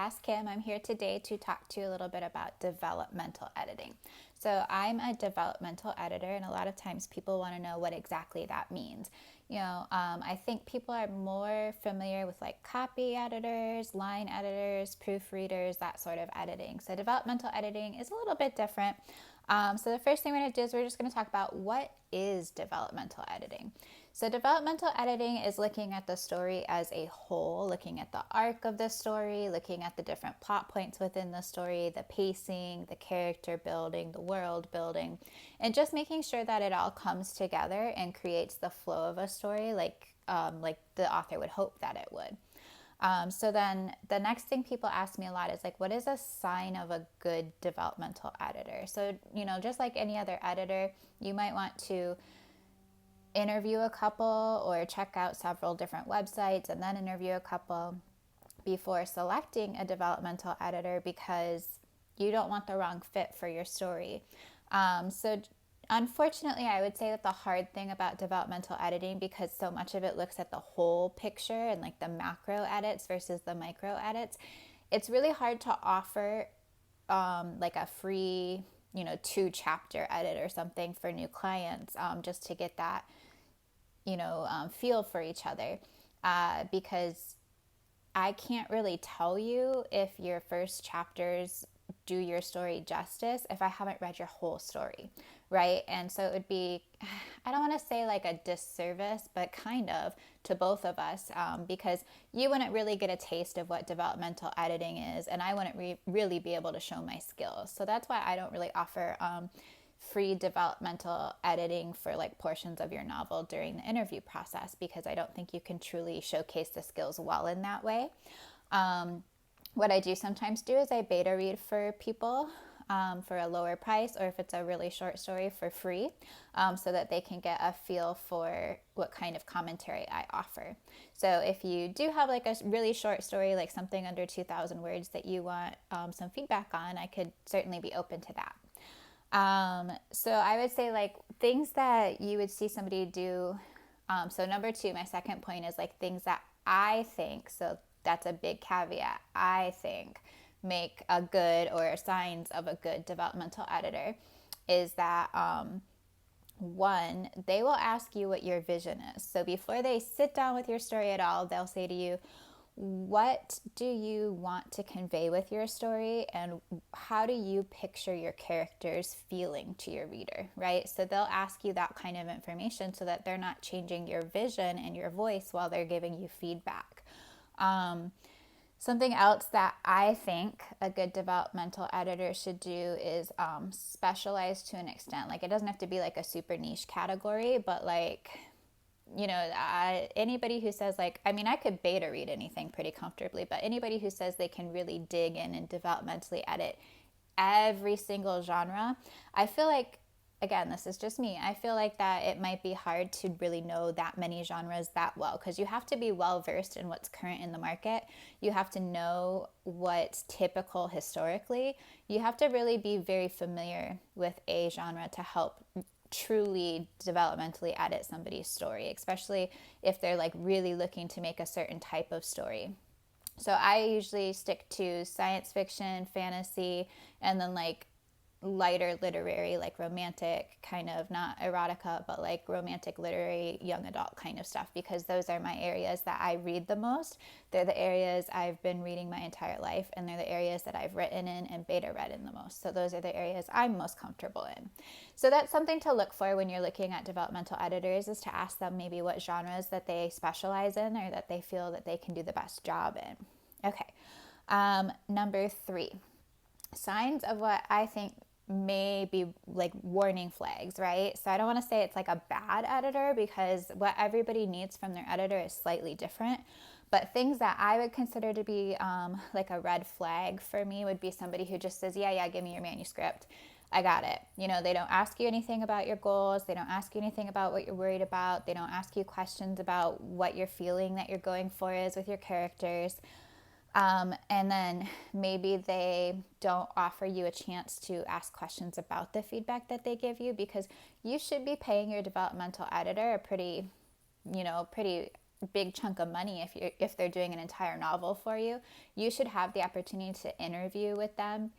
Ask Kim. I'm here today to talk to you a little bit about developmental editing. So, I'm a developmental editor, and a lot of times people want to know what exactly that means. I think people are more familiar with like copy editors, line editors, proofreaders, that sort of editing. So, developmental editing is a little bit different. So, the first thing we're going to do is we're just going to talk about what is developmental editing. So, developmental editing is looking at the story as a whole, looking at the arc of the story, looking at the different plot points within the story, the pacing, the character building, the world building, and just making sure that it all comes together and creates the flow of a story like the author would hope that it would. So then the next thing people ask me a lot is like, what is a sign of a good developmental editor? So, just like any other editor, you might want to interview a couple or check out several different websites and then interview a couple before selecting a developmental editor because you don't want the wrong fit for your story. So unfortunately, I would say that the hard thing about developmental editing, because so much of it looks at the whole picture and like the macro edits versus the micro edits, it's really hard to offer like a free 2-chapter edit or something for new clients, just to get that feel for each other, because I can't really tell you if your first chapters do your story justice if I haven't read your whole story, right? And so it would be, I don't want to say like a disservice, but kind of to both of us, because you wouldn't really get a taste of what developmental editing is, and I wouldn't really be able to show my skills. So that's why I don't really offer free developmental editing for like portions of your novel during the interview process, because I don't think you can truly showcase the skills well in that way. What I do sometimes do is I beta read for people for a lower price, or if it's a really short story, for free, so that they can get a feel for what kind of commentary I offer. So if you do have like a really short story, like something under 2,000 words that you want some feedback on, I could certainly be open to that. So I would say like things that you would see somebody do. So number 2, my second point is like things that I think, so that's a big caveat, I think make a good, or signs of a good developmental editor, is that one, they will ask you what your vision is. So before they sit down with your story at all, they'll say to you, what do you want to convey with your story, and how do you picture your characters feeling to your reader, right? So they'll ask you that kind of information so that they're not changing your vision and your voice while they're giving you feedback. Something else that I think a good developmental editor should do is specialize to an extent. Like, it doesn't have to be like a super niche category, but like, anybody who says like, I mean, I could beta read anything pretty comfortably, but anybody who says they can really dig in and developmentally edit every single genre, I feel like, again, this is just me, I feel like that it might be hard to really know that many genres that well, because you have to be well versed in what's current in the market. You have to know what's typical historically. You have to really be very familiar with a genre to help truly developmentally edit somebody's story, especially if they're like really looking to make a certain type of story. So I usually stick to science fiction, fantasy, and then like lighter literary, like romantic, kind of, not erotica, but like romantic literary young adult kind of stuff, because those are my areas that I read the most. They're the areas I've been reading my entire life, and they're the areas that I've written in and beta read in the most. So those are the areas I'm most comfortable in. So that's something to look for when you're looking at developmental editors, is to ask them maybe what genres that they specialize in or that they feel that they can do the best job in. Okay. Number 3, signs of what I think may be like warning flags, right? So I don't want to say it's like a bad editor, because what everybody needs from their editor is slightly different. But things that I would consider to be like a red flag for me would be somebody who just says, yeah, give me your manuscript, I got it. They don't ask you anything about your goals. They don't ask you anything about what you're worried about. They don't ask you questions about what your feeling that you're going for is with your characters. And then maybe they don't offer you a chance to ask questions about the feedback that they give you, because you should be paying your developmental editor a pretty big chunk of money if they're doing an entire novel for you, you should have the opportunity to interview with them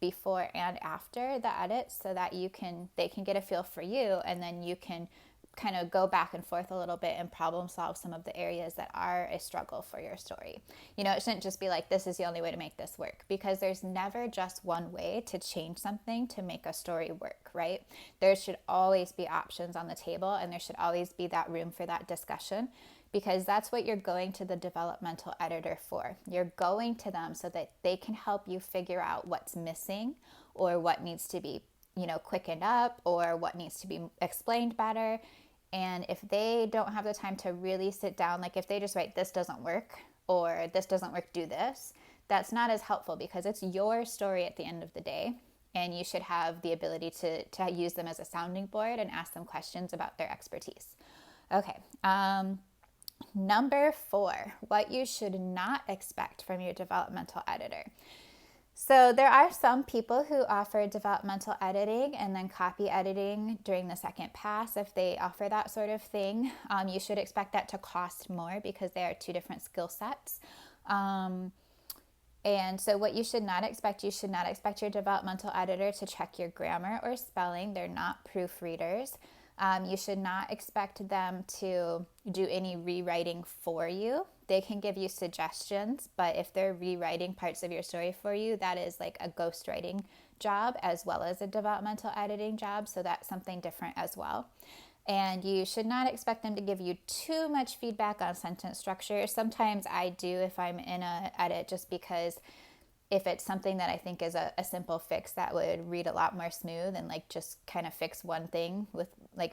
before and after the edit so that they can get a feel for you, and then you can kind of go back and forth a little bit and problem solve some of the areas that are a struggle for your story. It shouldn't just be like, this is the only way to make this work, because there's never just one way to change something to make a story work, right? There should always be options on the table, and there should always be that room for that discussion, because that's what you're going to the developmental editor for. You're going to them so that they can help you figure out what's missing, or what needs to be, quickened up, or what needs to be explained better. And if they don't have the time to really sit down, like if they just write, this doesn't work, or this doesn't work, do this, that's not as helpful, because it's your story at the end of the day. And you should have the ability to use them as a sounding board and ask them questions about their expertise. Okay. Number 4, what you should not expect from your developmental editor. So there are some people who offer developmental editing and then copy editing during the second pass. If they offer that sort of thing, you should expect that to cost more, because they are 2 different skill sets. And so what you should not expect your developmental editor to check your grammar or spelling. They're not proofreaders. You should not expect them to do any rewriting for you. They can give you suggestions, but if they're rewriting parts of your story for you, that is like a ghostwriting job as well as a developmental editing job. So that's something different as well. And you should not expect them to give you too much feedback on sentence structure. Sometimes I do if I'm in an edit, just because if it's something that I think is a simple fix that would read a lot more smooth, and like just kind of fix one thing with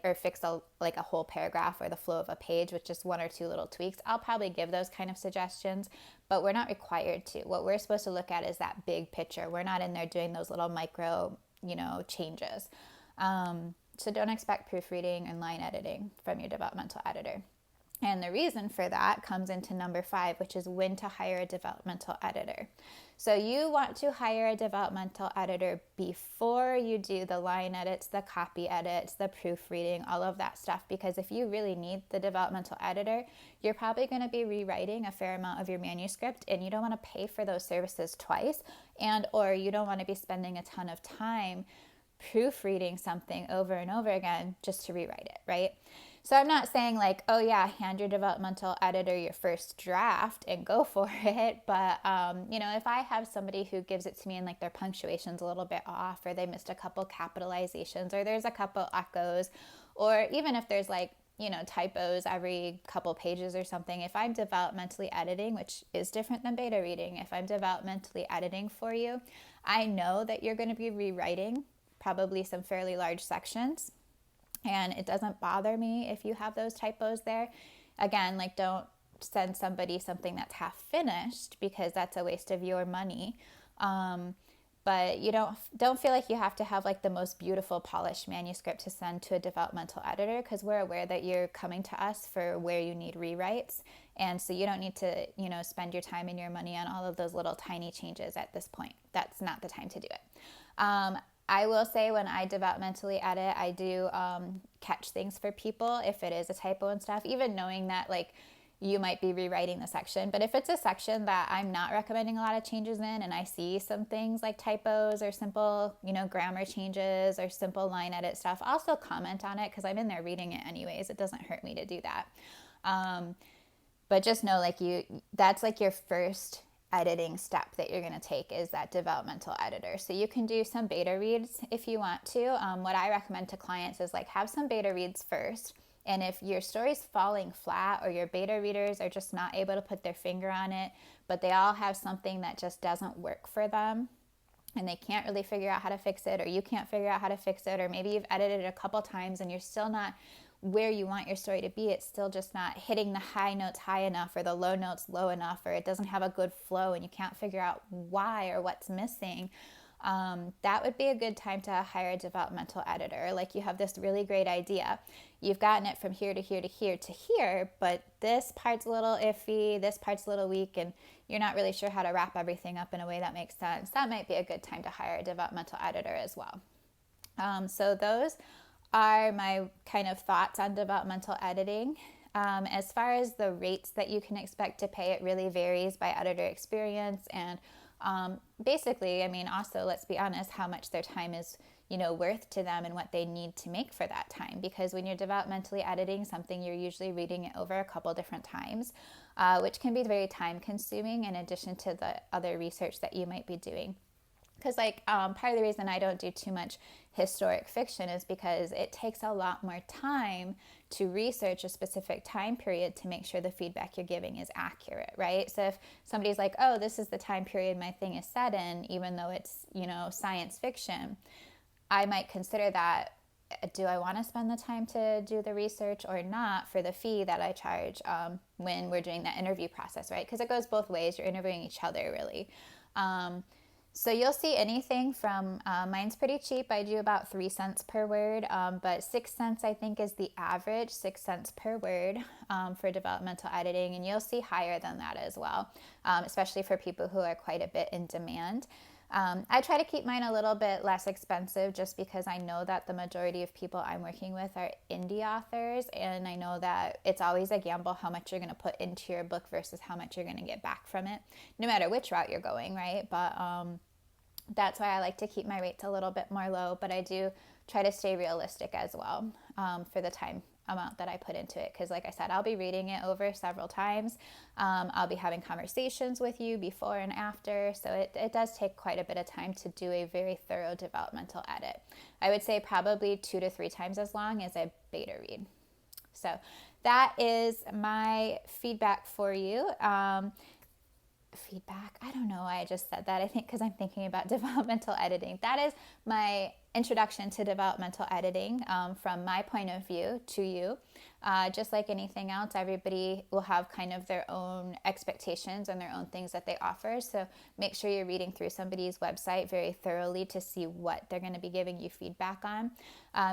or fix a whole paragraph or the flow of a page with just 1 or 2 little tweaks, I'll probably give those kind of suggestions, but we're not required to. What we're supposed to look at is that big picture. We're not in there doing those little micro, changes. So don't expect proofreading and line editing from your developmental editor. And the reason for that comes into number 5, which is when to hire a developmental editor. So you want to hire a developmental editor before you do the line edits, the copy edits, the proofreading, all of that stuff. Because if you really need the developmental editor, you're probably going to be rewriting a fair amount of your manuscript, and you don't want to pay for those services twice, or you don't want to be spending a ton of time proofreading something over and over again just to rewrite it, right? So I'm not saying like, oh yeah, hand your developmental editor your first draft and go for it. But, if I have somebody who gives it to me and like their punctuation's a little bit off, or they missed a couple capitalizations, or there's a couple echoes, or even if there's like, typos every couple pages or something, if I'm developmentally editing, which is different than beta reading, if I'm developmentally editing for you, I know that you're going to be rewriting probably some fairly large sections. And it doesn't bother me if you have those typos there. Again, like don't send somebody something that's half finished, because that's a waste of your money. But you don't feel like you have to have like the most beautiful polished manuscript to send to a developmental editor, because we're aware that you're coming to us for where you need rewrites. And so you don't need to, spend your time and your money on all of those little tiny changes at this point. That's not the time to do it. I will say when I developmentally edit, I do catch things for people if it is a typo and stuff, even knowing that like you might be rewriting the section. But if it's a section that I'm not recommending a lot of changes in, and I see some things like typos or simple, grammar changes or simple line edit stuff, I'll still comment on it because I'm in there reading it anyways. It doesn't hurt me to do that. But just know that's like your first editing step that you're going to take, is that developmental editor. So you can do some beta reads if you want to. What I recommend to clients is like have some beta reads first. And if your story's falling flat, or your beta readers are just not able to put their finger on it, but they all have something that just doesn't work for them, and they can't really figure out how to fix it, or you can't figure out how to fix it, or maybe you've edited it a couple times and you're still not where you want your story to be, it's still just not hitting the high notes high enough, or the low notes low enough, or it doesn't have a good flow and you can't figure out why or what's missing, that would be a good time to hire a developmental editor. Like you have this really great idea. You've gotten it from here to here to here to here, but this part's a little iffy, this part's a little weak, and you're not really sure how to wrap everything up in a way that makes sense. That might be a good time to hire a developmental editor as well. So those are my kind of thoughts on developmental editing. As far as the rates that you can expect to pay, it really varies by editor experience and basically, I mean, also, let's be honest, how much their time is, worth to them and what they need to make for that time. Because when you're developmentally editing something, you're usually reading it over a couple different times, which can be very time consuming in addition to the other research that you might be doing. Because part of the reason I don't do too much historic fiction is because it takes a lot more time to research a specific time period to make sure the feedback you're giving is accurate, right? So if somebody's like, oh, this is the time period my thing is set in, even though it's, science fiction, I might consider that, do I want to spend the time to do the research or not for the fee that I charge when we're doing that interview process, right? Because it goes both ways. You're interviewing each other, really. So you'll see anything from, mine's pretty cheap. I do about 3 cents per word, but 6 cents I think is the average, 6 cents per word for developmental editing. And you'll see higher than that as well, especially for people who are quite a bit in demand. I try to keep mine a little bit less expensive just because I know that the majority of people I'm working with are indie authors, and I know that it's always a gamble how much you're going to put into your book versus how much you're going to get back from it, no matter which route you're going, right? But that's why I like to keep my rates a little bit more low, but I do try to stay realistic as well for the time amount that I put into it, because like I said, I'll be reading it over several times. I'll be having conversations with you before and after, so it does take quite a bit of time to do a very thorough developmental edit. I would say probably 2 to 3 times as long as a beta read. So that is my feedback for you. Feedback, I don't know why I just said that. I think because I'm thinking about developmental editing. That is my introduction to developmental editing from my point of view to you. Just like anything else, everybody will have kind of their own expectations and their own things that they offer. So make sure you're reading through somebody's website very thoroughly to see what they're going to be giving you feedback on.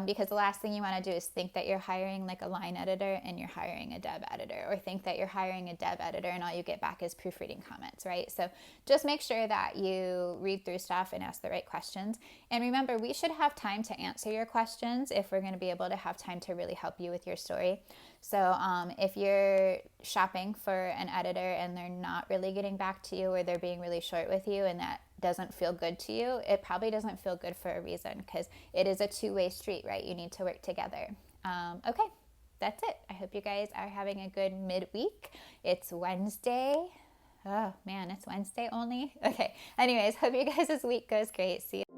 Because the last thing you want to do is think that you're hiring like a line editor and you're hiring a dev editor, or think that you're hiring a dev editor and all you get back is proofreading comments, right? So just make sure that you read through stuff and ask the right questions. And remember, we should have time to answer your questions if we're going to be able to have time to really help you with your story. So if you're shopping for an editor and they're not really getting back to you, or they're being really short with you and that doesn't feel good to you, it probably doesn't feel good for a reason, because it is a two-way street, right? You need to work together. Okay, that's it. I hope you guys are having a good midweek. It's Wednesday. Oh man, it's Wednesday only. Okay. Anyways, hope you guys' week goes great. See you.